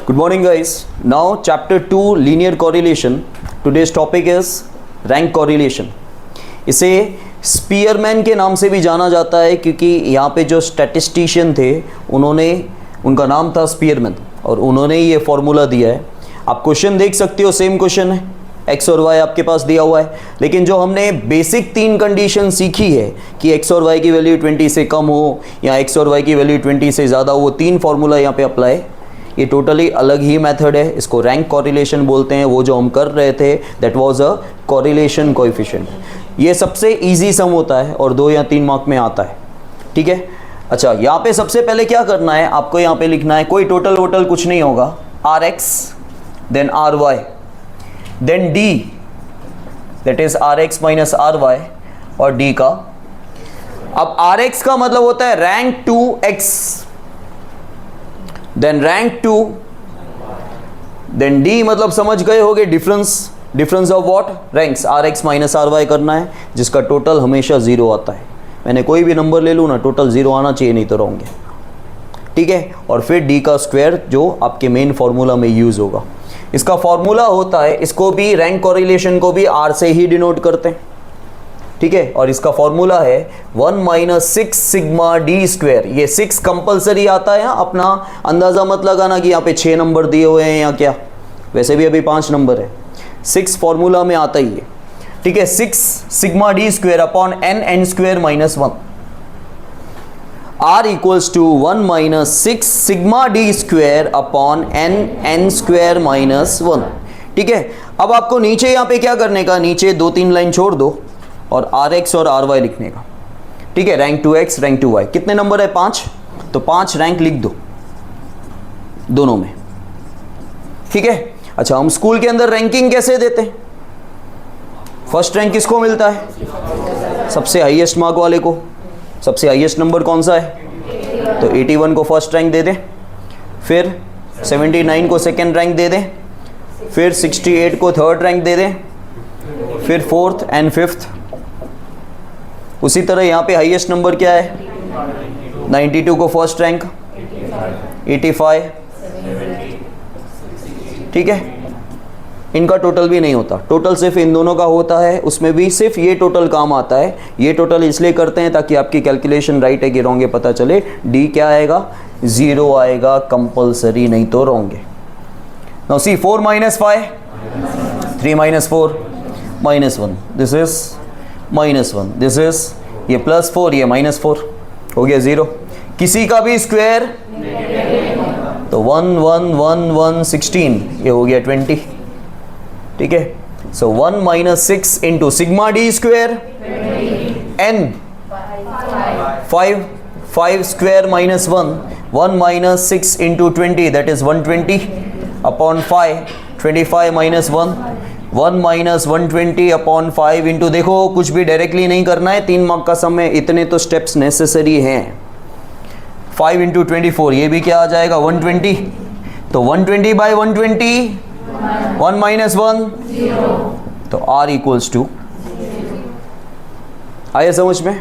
Good morning guys. Now chapter 2 linear correlation. Today's topic is rank correlation. इसे Spearman के नाम से भी जाना जाता है क्योंकि यहाँ पे जो स्टैटिस्टिशियन थे उनका नाम था स्पीयरमैन और उन्होंने ये फॉर्मूला दिया है. आप क्वेश्चन देख सकते हो, सेम क्वेश्चन है, एक्स और वाई आपके पास दिया हुआ है, लेकिन जो हमने बेसिक 3 कंडीशन सीखी है कि एक्स और वाई की वैल्यू 20 से कम हो या एक्स और वाई की वैल्यू 20 से ज़्यादा हो, वो 3 फार्मूला यहाँ पे अप्लाई. ये टोटली अलग ही मेथड है, इसको रैंक कॉरिलेशन बोलते हैं. वो जो हम कर रहे थे that was a correlation coefficient. ये सबसे इजी सम होता है और 2 या 3 मार्क में आता है. ठीक है. अच्छा, यहाँ पे सबसे पहले क्या करना है, आपको यहाँ पे लिखना है, कोई टोटल वोटल कुछ नहीं होगा, R X then R Y then D, that is R X minus R Y और डी का. अब आर एक्स का मतलब होता है rank 2x, then rank 2, then D मतलब समझ गए होगे difference of what, ranks. R X minus R Y करना है जिसका टोटल हमेशा 0 आता है. मैंने कोई भी नंबर ले लूँ ना, टोटल 0 आना चाहिए, नहीं तो रॉन्ग है. ठीक है. और फिर डी का स्क्वायर जो आपके मेन फॉर्मूला में यूज होगा. इसका फॉर्मूला होता है, इसको भी रैंक कोरिलेशन को भी आर से ही डिनोट करते हैं. ठीक है. और इसका फॉर्मूला है 1 माइनस 6 सिग्मा डी स्क्वायर. ये 6 कंपलसरी आता है. अपना अंदाज़ा मत लगाना कि यहाँ पे 6 नंबर दिए हुए हैं या क्या, वैसे भी अभी 5 नंबर है. 6 फॉर्मूला में आता ही है. ठीक है. 6 sigma D square upon N square minus 1 R equals to 1 minus 6 sigma D square upon N square minus 1. ठीक है. अब आपको नीचे यहाँ पे क्या करने का, नीचे 2-3 लाइन छोड़ दो और आर एक्स और आर वाई लिखने का. ठीक है. रैंक 2x रैंक 2y कितने नंबर है, 5, तो 5 रैंक लिख दो दोनों में. ठीक है. अच्छा, हम स्कूल के अंदर रैंकिंग कैसे देते हैं, फर्स्ट रैंक किसको मिलता है, सबसे हाईएस्ट मार्क वाले को. सबसे हाईएस्ट नंबर कौन सा है, तो 81 को फर्स्ट रैंक दे दें, फिर 79 को सेकंड रैंक दे दें, फिर 68 को थर्ड रैंक दे दें, फिर फोर्थ एंड फिफ्थ. उसी तरह यहाँ पे हाईएस्ट नंबर क्या है, 92 को फर्स्ट रैंक, 85. ठीक है. इनका टोटल भी नहीं होता, टोटल सिर्फ इन दोनों का होता है. उसमें भी सिर्फ ये टोटल काम आता है. ये टोटल इसलिए करते हैं ताकि आपकी कैलकुलेशन राइट है कि रॉन्ग है पता चले. डी क्या आएगा, 0 आएगा कंपलसरी, नहीं तो रॉन्ग है. Now see 4 minus 5, 3 minus 4 minus 1, this is minus 1, this is ये प्लस 4, ये माइनस 4, हो गया 0. किसी का भी स्क्वायर तो 1 1 1 1 16, ये हो गया 20. ठीक है. So 1 minus 6 into sigma D square N 5 square minus 1 minus 6 into 20 that is 120 upon 5, 25 minus 1 minus 120 upon 5 into, देखो कुछ भी डायरेक्टली नहीं करना है, 3 मार्क का सम है, इतने तो स्टेप्स नेसेसरी हैं. 5 इंटू 24, ये भी क्या आ जाएगा 120, तो 120 बाई 120 1 माइनस 1 0, तो R इक्वल्स टू. आया समझ में.